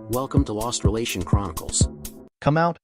Welcome to Lost Relation Chronicles. Come out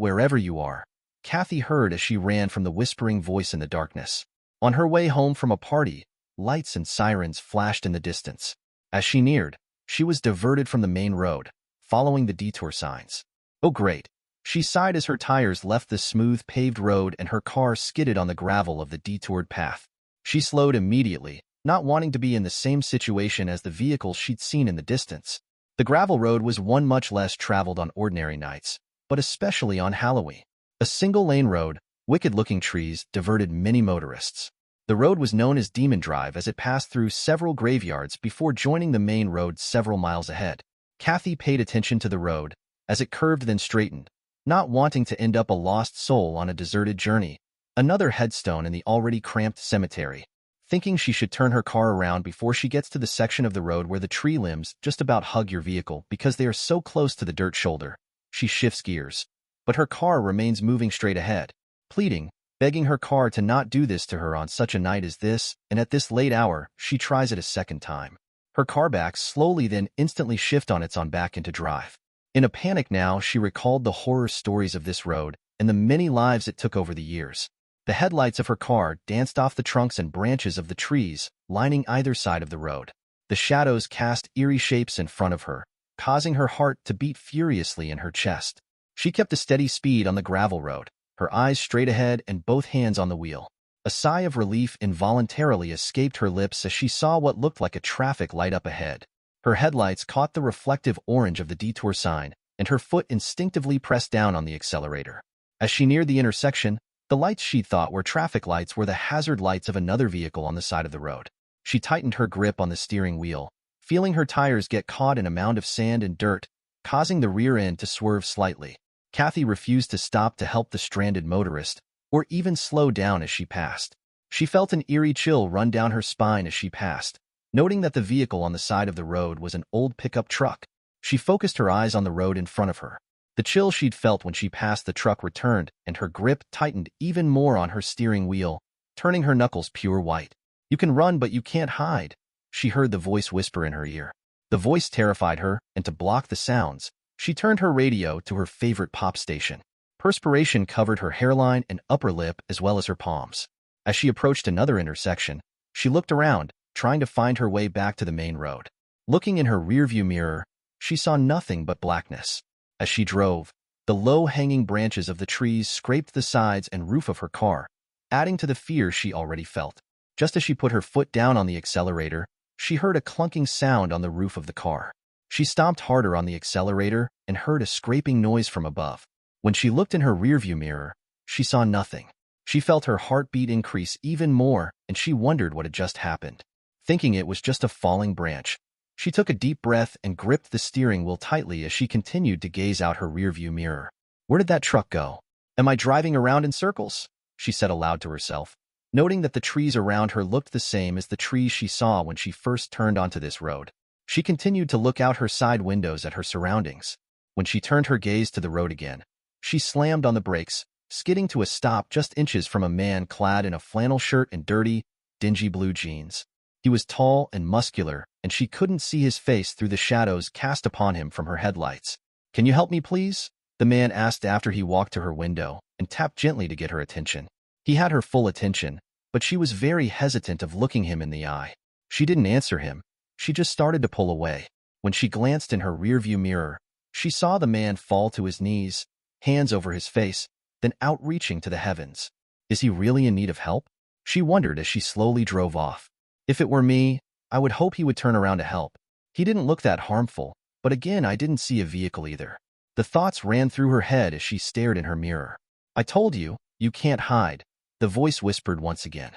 wherever you are, Kathy heard as she ran from the whispering voice in the darkness. On her way home from a party, lights and sirens flashed in the distance. As she neared, she was diverted from the main road, following the detour signs. Oh great! She sighed as her tires left the smooth paved road and her car skidded on the gravel of the detoured path. She slowed immediately, not wanting to be in the same situation as the vehicle she'd seen in the distance. The gravel road was one much less traveled on ordinary nights, but especially on Halloween. A single-lane road, wicked-looking trees diverted many motorists. The road was known as Demon Drive as it passed through several graveyards before joining the main road several miles ahead. Kathy paid attention to the road, as it curved then straightened, not wanting to end up a lost soul on a deserted journey. Another headstone in the already cramped cemetery. Thinking she should turn her car around before she gets to the section of the road where the tree limbs just about hug your vehicle because they are so close to the dirt shoulder. She shifts gears. But her car remains moving straight ahead, pleading, begging her car to not do this to her on such a night as this, and at this late hour, she tries it a second time. Her car backs slowly then instantly shift on its own back into drive. In a panic now, she recalled the horror stories of this road and the many lives it took over the years. The headlights of her car danced off the trunks and branches of the trees, lining either side of the road. The shadows cast eerie shapes in front of her, causing her heart to beat furiously in her chest. She kept a steady speed on the gravel road, her eyes straight ahead and both hands on the wheel. A sigh of relief involuntarily escaped her lips as she saw what looked like a traffic light up ahead. Her headlights caught the reflective orange of the detour sign, and her foot instinctively pressed down on the accelerator. As she neared the intersection, the lights she thought were traffic lights were the hazard lights of another vehicle on the side of the road. She tightened her grip on the steering wheel, feeling her tires get caught in a mound of sand and dirt, causing the rear end to swerve slightly. Kathy refused to stop to help the stranded motorist, or even slow down as she passed. She felt an eerie chill run down her spine as she passed, noting that the vehicle on the side of the road was an old pickup truck. She focused her eyes on the road in front of her. The chill she'd felt when she passed the truck returned, and her grip tightened even more on her steering wheel, turning her knuckles pure white. "You can run, but you can't hide," she heard the voice whisper in her ear. The voice terrified her, and to block the sounds, she turned her radio to her favorite pop station. Perspiration covered her hairline and upper lip as well as her palms. As she approached another intersection, she looked around, trying to find her way back to the main road. Looking in her rearview mirror, she saw nothing but blackness. As she drove, the low-hanging branches of the trees scraped the sides and roof of her car, adding to the fear she already felt. Just as she put her foot down on the accelerator, she heard a clunking sound on the roof of the car. She stomped harder on the accelerator and heard a scraping noise from above. When she looked in her rearview mirror, she saw nothing. She felt her heartbeat increase even more, and she wondered what had just happened. Thinking it was just a falling branch, she took a deep breath and gripped the steering wheel tightly as she continued to gaze out her rearview mirror. "Where did that truck go? Am I driving around in circles?" she said aloud to herself, noting that the trees around her looked the same as the trees she saw when she first turned onto this road. She continued to look out her side windows at her surroundings. When she turned her gaze to the road again, she slammed on the brakes, skidding to a stop just inches from a man clad in a flannel shirt and dirty, dingy blue jeans. He was tall and muscular, and she couldn't see his face through the shadows cast upon him from her headlights. "Can you help me, please?" the man asked after he walked to her window and tapped gently to get her attention. He had her full attention, but she was very hesitant of looking him in the eye. She didn't answer him. She just started to pull away. When she glanced in her rearview mirror, she saw the man fall to his knees, hands over his face, then outreaching to the heavens. Is he really in need of help? She wondered as she slowly drove off. If it were me, I would hope he would turn around to help. He didn't look that harmful, but again I didn't see a vehicle either. The thoughts ran through her head as she stared in her mirror. "I told you, you can't hide," the voice whispered once again,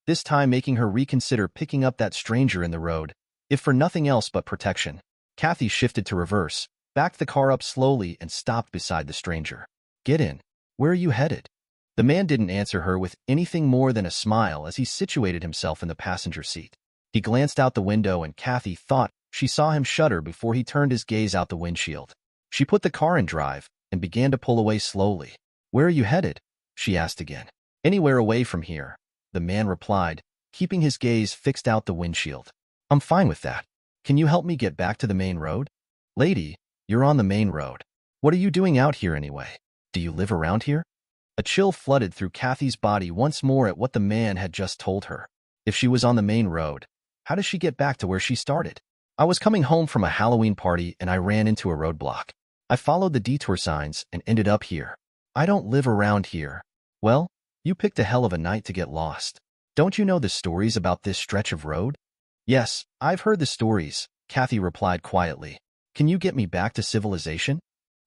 this time making her reconsider picking up that stranger in the road, if for nothing else but protection. Kathy shifted to reverse, backed the car up slowly and stopped beside the stranger. "Get in. Where are you headed?" The man didn't answer her with anything more than a smile as he situated himself in the passenger seat. He glanced out the window and Kathy thought she saw him shudder before he turned his gaze out the windshield. She put the car in drive and began to pull away slowly. "Where are you headed?" she asked again. "Anywhere away from here," the man replied, keeping his gaze fixed out the windshield. "I'm fine with that. Can you help me get back to the main road?" "Lady, You're on the main road. What are you doing out here anyway? Do you live around here? A chill flooded through Kathy's body once more at what the man had just told her. If she was on the main road, how does she get back to where she started? I was coming home from a Halloween party and I ran into a roadblock. I followed the detour signs and ended up here. I don't live around here. Well, you picked a hell of a night to get lost. Don't you know the stories about this stretch of road? Yes, I've heard the stories, Kathy replied quietly. Can you get me back to civilization?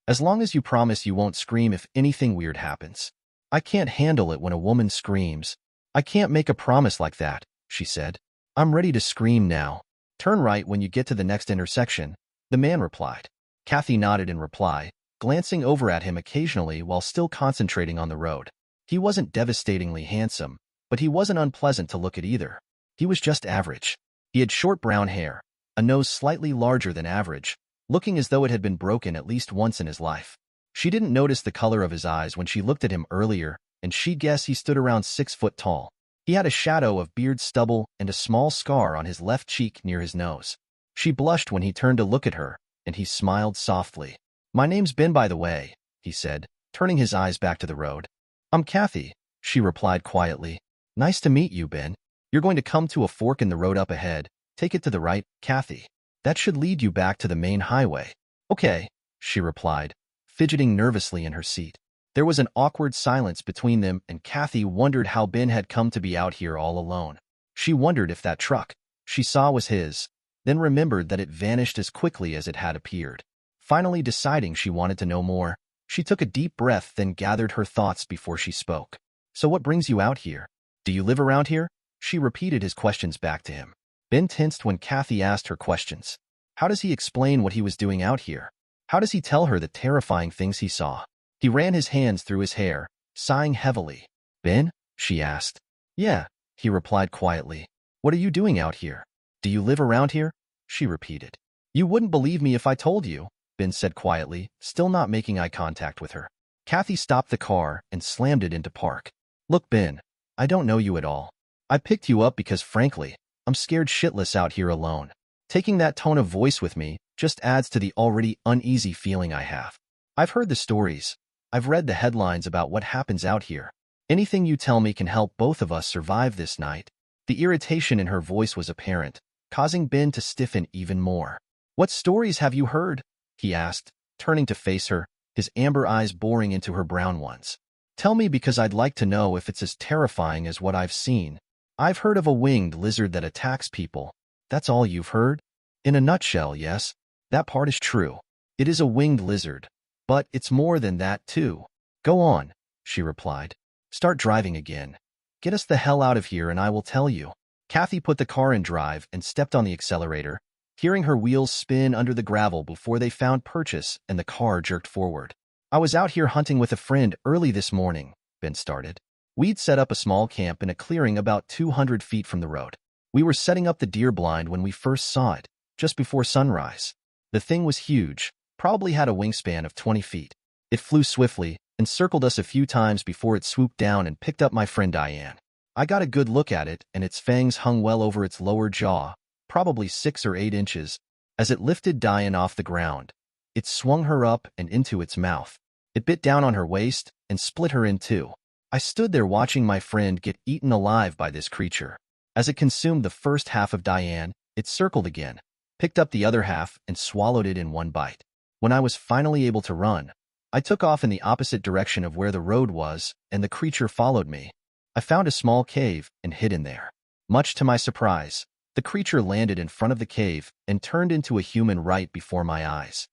As long as you promise you won't scream if anything weird happens. I can't handle it when a woman screams. I can't make a promise like that, she said. I'm ready to scream now. Turn right when you get to the next intersection, the man replied. Kathy nodded in reply, glancing over at him occasionally while still concentrating on the road. He wasn't devastatingly handsome, but he wasn't unpleasant to look at either. He was just average. He had short brown hair, a nose slightly larger than average, looking as though it had been broken at least once in his life. She didn't notice the color of his eyes when she looked at him earlier, and she'd guess he stood around 6 foot tall. He had a shadow of beard stubble and a small scar on his left cheek near his nose. She blushed when he turned to look at her, and he smiled softly. My name's Ben, by the way, he said, turning his eyes back to the road. I'm Kathy, she replied quietly. Nice to meet you, Ben. You're going to come to a fork in the road up ahead. Take it to the right, Kathy. That should lead you back to the main highway. Okay, she replied, fidgeting nervously in her seat. There was an awkward silence between them, and Kathy wondered how Ben had come to be out here all alone. She wondered if that truck she saw was his, then remembered that it vanished as quickly as it had appeared. Finally deciding she wanted to know more, she took a deep breath, then gathered her thoughts before she spoke. So what brings you out here? Do you live around here? She repeated his questions back to him. Ben tensed when Kathy asked her questions. How does he explain what he was doing out here? How does he tell her the terrifying things he saw? He ran his hands through his hair, sighing heavily. Ben? She asked. Yeah, he replied quietly. What are you doing out here? Do you live around here? She repeated. You wouldn't believe me if I told you, Ben said quietly, still not making eye contact with her. Kathy stopped the car and slammed it into park. Look, Ben, I don't know you at all. I picked you up because, frankly, I'm scared shitless out here alone. Taking that tone of voice with me just adds to the already uneasy feeling I have. I've heard the stories. I've read the headlines about what happens out here. Anything you tell me can help both of us survive this night. The irritation in her voice was apparent, causing Ben to stiffen even more. What stories have you heard? He asked, turning to face her, his amber eyes boring into her brown ones. Tell me, because I'd like to know if it's as terrifying as what I've seen. I've heard of a winged lizard that attacks people. That's all you've heard? In a nutshell, yes, that part is true. It is a winged lizard. But it's more than that, too. Go on, she replied. Start driving again. Get us the hell out of here and I will tell you. Kathy put the car in drive and stepped on the accelerator, hearing her wheels spin under the gravel before they found purchase and the car jerked forward. I was out here hunting with a friend early this morning, Ben started. We'd set up a small camp in a clearing about 200 feet from the road. We were setting up the deer blind when we first saw it, just before sunrise. The thing was huge, probably had a wingspan of 20 feet. It flew swiftly and circled us a few times before it swooped down and picked up my friend Diane. I got a good look at it, and its fangs hung well over its lower jaw, probably 6 or 8 inches. As it lifted Diane off the ground, it swung her up and into its mouth. It bit down on her waist and split her in two. I stood there watching my friend get eaten alive by this creature. As it consumed the first half of Diane, it circled again, picked up the other half, and swallowed it in one bite. When I was finally able to run, I took off in the opposite direction of where the road was, and the creature followed me. I found a small cave and hid in there. Much to my surprise, the creature landed in front of the cave and turned into a human right before my eyes.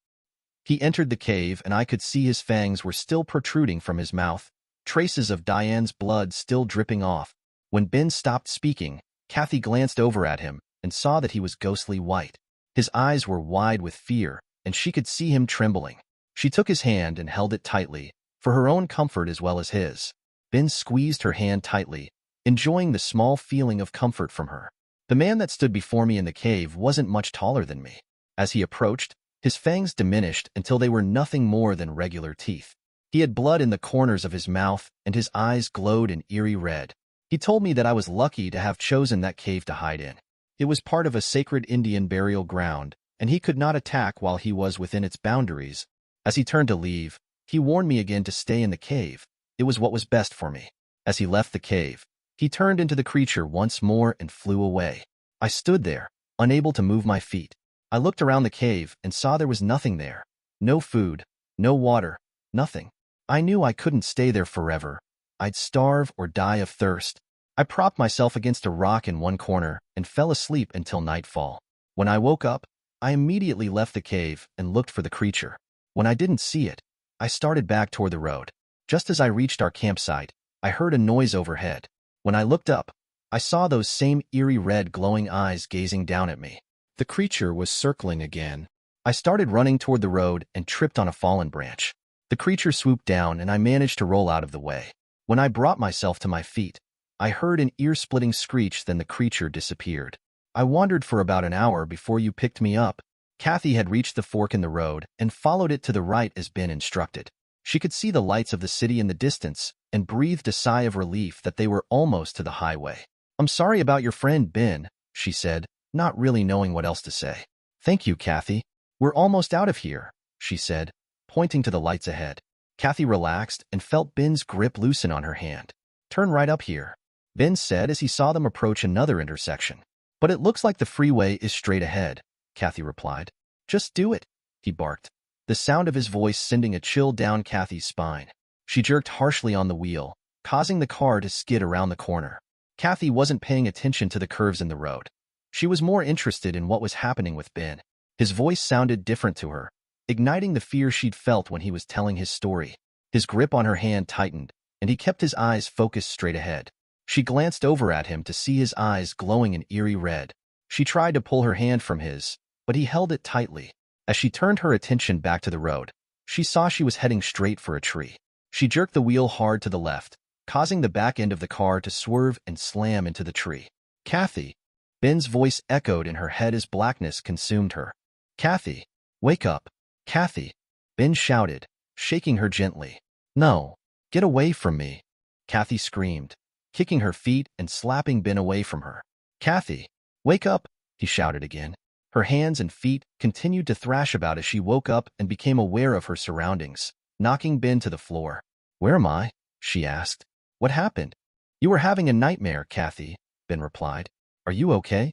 He entered the cave, and I could see his fangs were still protruding from his mouth, traces of Diane's blood still dripping off. When Ben stopped speaking, Kathy glanced over at him and saw that he was ghostly white. His eyes were wide with fear, and she could see him trembling. She took his hand and held it tightly, for her own comfort as well as his. Ben squeezed her hand tightly, enjoying the small feeling of comfort from her. The man that stood before me in the cave wasn't much taller than me. As he approached, his fangs diminished until they were nothing more than regular teeth. He had blood in the corners of his mouth, and his eyes glowed an eerie red. He told me that I was lucky to have chosen that cave to hide in. It was part of a sacred Indian burial ground, and he could not attack while he was within its boundaries. As he turned to leave, he warned me again to stay in the cave. It was what was best for me. As he left the cave, he turned into the creature once more and flew away. I stood there, unable to move my feet. I looked around the cave and saw there was nothing there. No food, no water, nothing. I knew I couldn't stay there forever. I'd starve or die of thirst. I propped myself against a rock in one corner and fell asleep until nightfall. When I woke up, I immediately left the cave and looked for the creature. When I didn't see it, I started back toward the road. Just as I reached our campsite, I heard a noise overhead. When I looked up, I saw those same eerie red glowing eyes gazing down at me. The creature was circling again. I started running toward the road and tripped on a fallen branch. The creature swooped down and I managed to roll out of the way. When I brought myself to my feet, I heard an ear-splitting screech, then the creature disappeared. I wandered for about an hour before you picked me up. Kathy had reached the fork in the road and followed it to the right as Ben instructed. She could see the lights of the city in the distance and breathed a sigh of relief that they were almost to the highway. "I'm sorry about your friend, Ben," she said, not really knowing what else to say. "Thank you, Kathy. We're almost out of here," she said, pointing to the lights ahead. Kathy relaxed and felt Ben's grip loosen on her hand. "Turn right up here," Ben said as he saw them approach another intersection. "But it looks like the freeway is straight ahead," Kathy replied. "Just do it," he barked, the sound of his voice sending a chill down Kathy's spine. She jerked harshly on the wheel, causing the car to skid around the corner. Kathy wasn't paying attention to the curves in the road. She was more interested in what was happening with Ben. His voice sounded different to her, igniting the fear she'd felt when he was telling his story. His grip on her hand tightened, and he kept his eyes focused straight ahead. She glanced over at him to see his eyes glowing an eerie red. She tried to pull her hand from his, but he held it tightly. As she turned her attention back to the road, she saw she was heading straight for a tree. She jerked the wheel hard to the left, causing the back end of the car to swerve and slam into the tree. "Kathy!" Ben's voice echoed in her head as blackness consumed her. "Kathy! Wake up! Kathy!" Ben shouted, shaking her gently. "No! Get away from me!" Kathy screamed, kicking her feet and slapping Ben away from her. "Kathy! Wake up!" he shouted again. Her hands and feet continued to thrash about as she woke up and became aware of her surroundings, knocking Ben to the floor. "Where am I?" she asked. "What happened?" "You were having a nightmare, Kathy," Ben replied. "Are you okay?"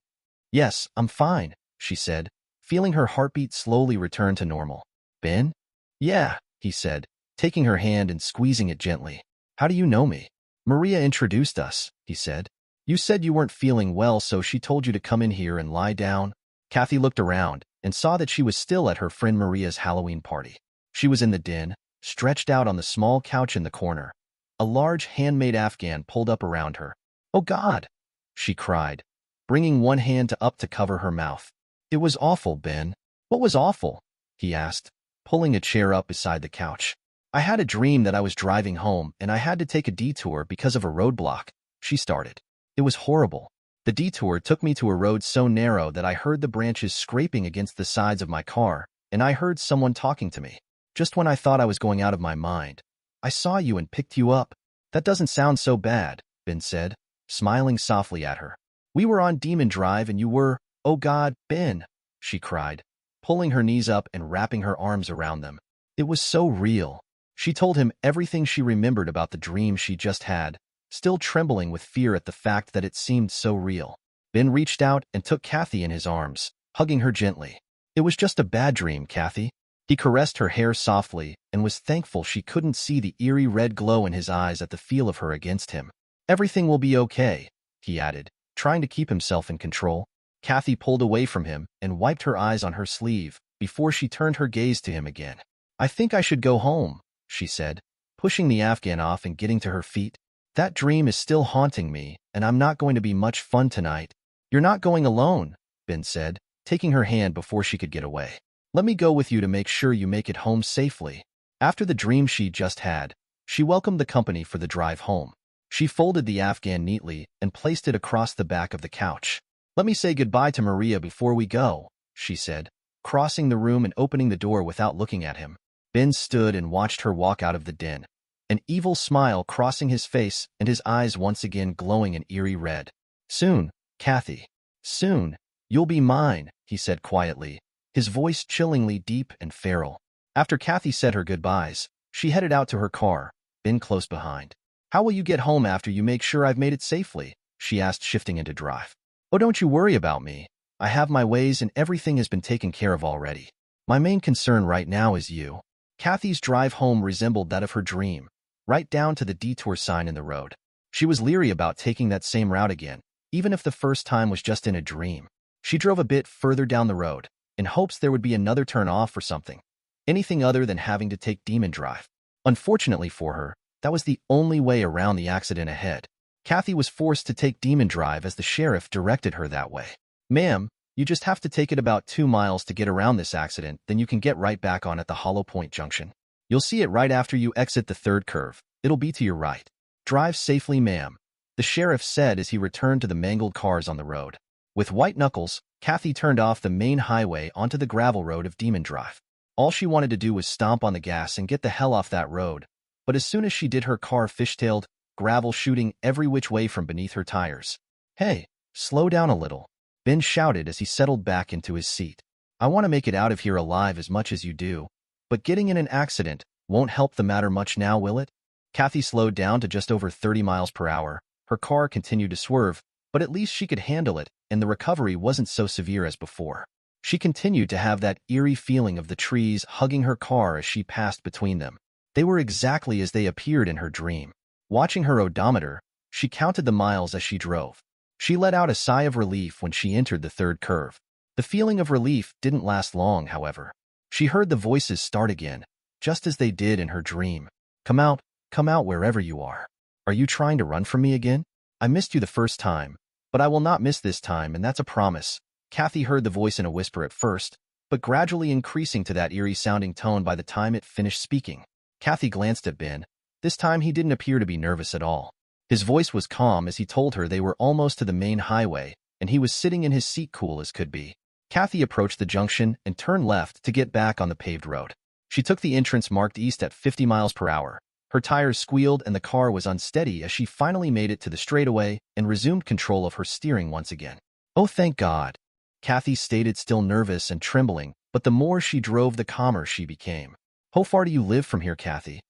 "Yes, I'm fine," she said, feeling her heartbeat slowly return to normal. "Ben?" "Yeah," he said, taking her hand and squeezing it gently. "How do you know me?" "Maria introduced us," he said. "You said you weren't feeling well, so she told you to come in here and lie down." Kathy looked around and saw that she was still at her friend Maria's Halloween party. She was in the den, stretched out on the small couch in the corner. A large handmade Afghan pulled up around her. "Oh God!" she cried, bringing one hand up to cover her mouth. "It was awful, Ben." "What was awful?" he asked, pulling a chair up beside the couch. "I had a dream that I was driving home and I had to take a detour because of a roadblock," she started. "It was horrible. The detour took me to a road so narrow that I heard the branches scraping against the sides of my car, and I heard someone talking to me. Just when I thought I was going out of my mind, I saw you and picked you up." "That doesn't sound so bad," Ben said, smiling softly at her. "We were on Demon Drive and you were—" "Oh God, Ben," she cried, pulling her knees up and wrapping her arms around them. It was so real. She told him everything she remembered about the dream she just had, still trembling with fear at the fact that it seemed so real. Ben reached out and took Kathy in his arms, hugging her gently. "It was just a bad dream, Kathy." He caressed her hair softly and was thankful she couldn't see the eerie red glow in his eyes at the feel of her against him. "Everything will be okay," he added, trying to keep himself in control. Kathy pulled away from him and wiped her eyes on her sleeve before she turned her gaze to him again. "I think I should go home," she said, pushing the Afghan off and getting to her feet. "That dream is still haunting me, and I'm not going to be much fun tonight." "You're not going alone," Ben said, taking her hand before she could get away. "Let me go with you to make sure you make it home safely." After the dream she just had, she welcomed the company for the drive home. She folded the Afghan neatly and placed it across the back of the couch. "Let me say goodbye to Maria before we go," she said, crossing the room and opening the door without looking at him. Ben stood and watched her walk out of the den, an evil smile crossing his face and his eyes once again glowing an eerie red. "Soon, Kathy. Soon, you'll be mine," he said quietly, his voice chillingly deep and feral. After Kathy said her goodbyes, she headed out to her car, Ben close behind. "How will you get home after you make sure I've made it safely?" she asked, shifting into drive. "Oh, don't you worry about me. I have my ways and everything has been taken care of already. My main concern right now is you." Kathy's drive home resembled that of her dream, right down to the detour sign in the road. She was leery about taking that same route again, even if the first time was just in a dream. She drove a bit further down the road, in hopes there would be another turn off or something. Anything other than having to take Demon Drive. Unfortunately for her, that was the only way around the accident ahead. Kathy was forced to take Demon Drive as the sheriff directed her that way. "Ma'am, you just have to take it about 2 miles to get around this accident, then you can get right back on at the Hollow Point Junction. You'll see it right after you exit the third curve. It'll be to your right. Drive safely, ma'am," the sheriff said as he returned to the mangled cars on the road. With white knuckles, Kathy turned off the main highway onto the gravel road of Demon Drive. All she wanted to do was stomp on the gas and get the hell off that road, but as soon as she did, her car fishtailed, gravel shooting every which way from beneath her tires. "Hey, slow down a little," Ben shouted as he settled back into his seat. "I want to make it out of here alive as much as you do, but getting in an accident won't help the matter much now, will it?" Kathy slowed down to just over 30 miles per hour. Her car continued to swerve, but at least she could handle it, and the recovery wasn't so severe as before. She continued to have that eerie feeling of the trees hugging her car as she passed between them. They were exactly as they appeared in her dream. Watching her odometer, she counted the miles as she drove. She let out a sigh of relief when she entered the third curve. The feeling of relief didn't last long, however. She heard the voices start again, just as they did in her dream. Come out wherever you are. Are you trying to run from me again? I missed you the first time, but I will not miss this time, and that's a promise." Kathy heard the voice in a whisper at first, but gradually increasing to that eerie-sounding tone by the time it finished speaking. Kathy glanced at Ben. This time he didn't appear to be nervous at all. His voice was calm as he told her they were almost to the main highway, and he was sitting in his seat cool as could be. Kathy approached the junction and turned left to get back on the paved road. She took the entrance marked east at 50 miles per hour. Her tires squealed and the car was unsteady as she finally made it to the straightaway and resumed control of her steering once again. "Oh, thank God," Kathy stated, still nervous and trembling, but the more she drove the calmer she became. "How far do you live from here, Kathy?"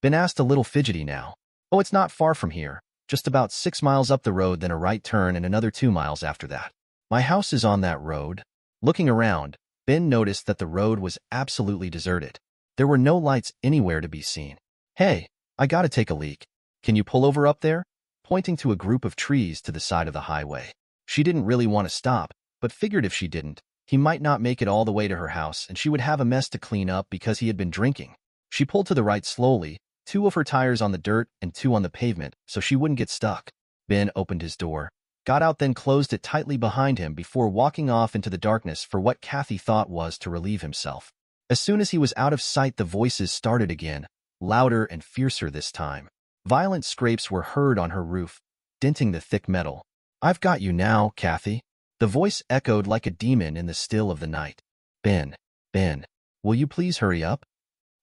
Ben asked, a little fidgety now. "Oh, it's not far from here. Just about 6 miles up the road, then a right turn and another 2 miles after that. My house is on that road." Looking around, Ben noticed that the road was absolutely deserted. There were no lights anywhere to be seen. "Hey, I gotta take a leak. Can you pull over up there?" Pointing to a group of trees to the side of the highway. She didn't really want to stop, but figured if she didn't, he might not make it all the way to her house and she would have a mess to clean up because he had been drinking. She pulled to the right slowly, 2 of her tires on the dirt and 2 on the pavement, so she wouldn't get stuck. Ben opened his door, got out, then closed it tightly behind him before walking off into the darkness for what Kathy thought was to relieve himself. As soon as he was out of sight, the voices started again, louder and fiercer this time. Violent scrapes were heard on her roof, denting the thick metal. "I've got you now, Kathy." The voice echoed like a demon in the still of the night. Ben, will you please hurry up?"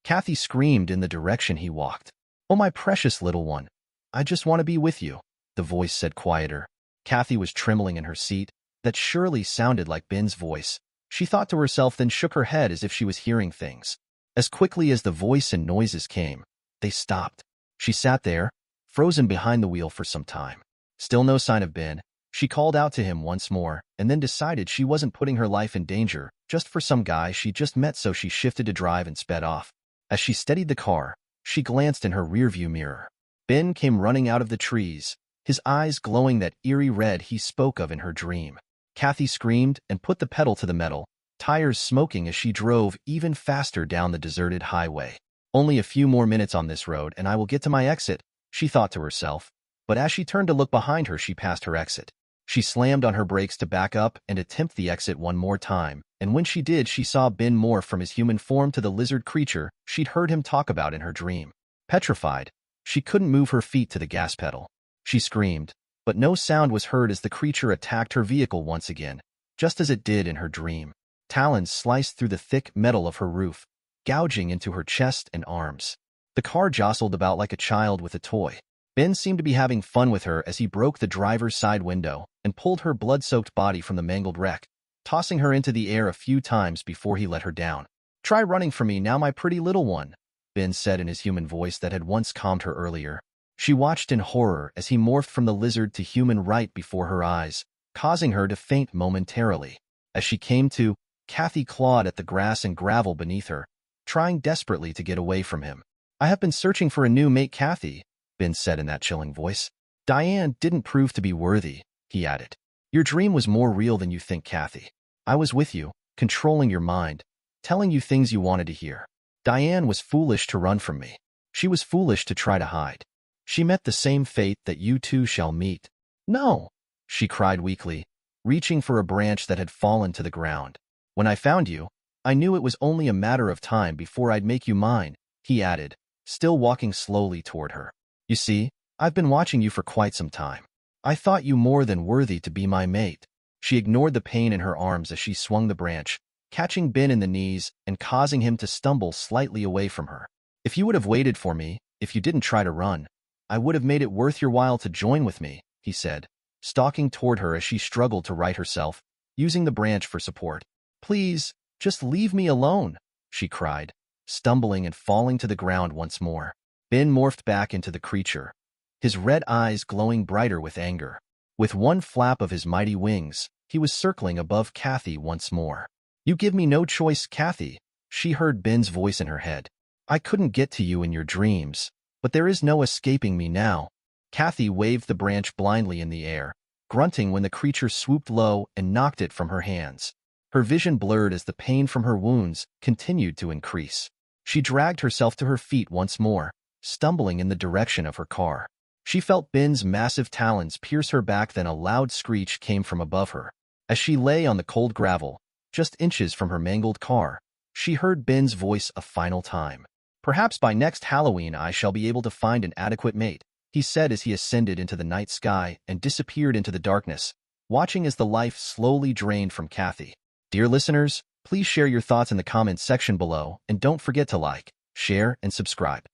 Kathy screamed in the direction he walked. "Oh, my precious little one, I just want to be with you," the voice said, quieter. Kathy was trembling in her seat. That surely sounded like Ben's voice, she thought to herself, then shook her head as if she was hearing things. As quickly as the voice and noises came, they stopped. She sat there, frozen behind the wheel for some time. Still no sign of Ben. She called out to him once more, and then decided she wasn't putting her life in danger just for some guy she just met, so she shifted to drive and sped off. As she steadied the car, she glanced in her rearview mirror. Ben came running out of the trees, his eyes glowing that eerie red he spoke of in her dream. Kathy screamed and put the pedal to the metal, tires smoking as she drove even faster down the deserted highway. "Only a few more minutes on this road and I will get to my exit," she thought to herself. But as she turned to look behind her, she passed her exit. She slammed on her brakes to back up and attempt the exit one more time, and when she did, she saw Ben morph from his human form to the lizard creature she'd heard him talk about in her dream. Petrified, she couldn't move her feet to the gas pedal. She screamed, but no sound was heard as the creature attacked her vehicle once again, just as it did in her dream. Talons sliced through the thick metal of her roof, gouging into her chest and arms. The car jostled about like a child with a toy. Ben seemed to be having fun with her as he broke the driver's side window and pulled her blood-soaked body from the mangled wreck. tossing her into the air a few times before he let her down. "Try running from me now, my pretty little one," Ben said in his human voice that had once calmed her earlier. She watched in horror as he morphed from the lizard to human right before her eyes, causing her to faint momentarily. As she came to, Kathy clawed at the grass and gravel beneath her, trying desperately to get away from him. "I have been searching for a new mate, Kathy," Ben said in that chilling voice. "Diane didn't prove to be worthy," he added. "Your dream was more real than you think, Kathy. I was with you, controlling your mind, telling you things you wanted to hear. Diane was foolish to run from me. She was foolish to try to hide. She met the same fate that you two shall meet." "No," she cried weakly, reaching for a branch that had fallen to the ground. "When I found you, I knew it was only a matter of time before I'd make you mine," he added, still walking slowly toward her. "You see, I've been watching you for quite some time. I thought you more than worthy to be my mate." She ignored the pain in her arms as she swung the branch, catching Ben in the knees and causing him to stumble slightly away from her. "If you would have waited for me, if you didn't try to run, I would have made it worth your while to join with me," he said, stalking toward her as she struggled to right herself, using the branch for support. "Please, just leave me alone," she cried, stumbling and falling to the ground once more. Ben morphed back into the creature, his red eyes glowing brighter with anger. With one flap of his mighty wings, he was circling above Kathy once more. "You give me no choice, Kathy," she heard Ben's voice in her head. "I couldn't get to you in your dreams, but there is no escaping me now." Kathy waved the branch blindly in the air, grunting when the creature swooped low and knocked it from her hands. Her vision blurred as the pain from her wounds continued to increase. She dragged herself to her feet once more, stumbling in the direction of her car. She felt Ben's massive talons pierce her back, then a loud screech came from above her. As she lay on the cold gravel, just inches from her mangled car, she heard Ben's voice a final time. "Perhaps by next Halloween I shall be able to find an adequate mate," he said as he ascended into the night sky and disappeared into the darkness, watching as the life slowly drained from Kathy. Dear listeners, please share your thoughts in the comments section below and don't forget to like, share, and subscribe.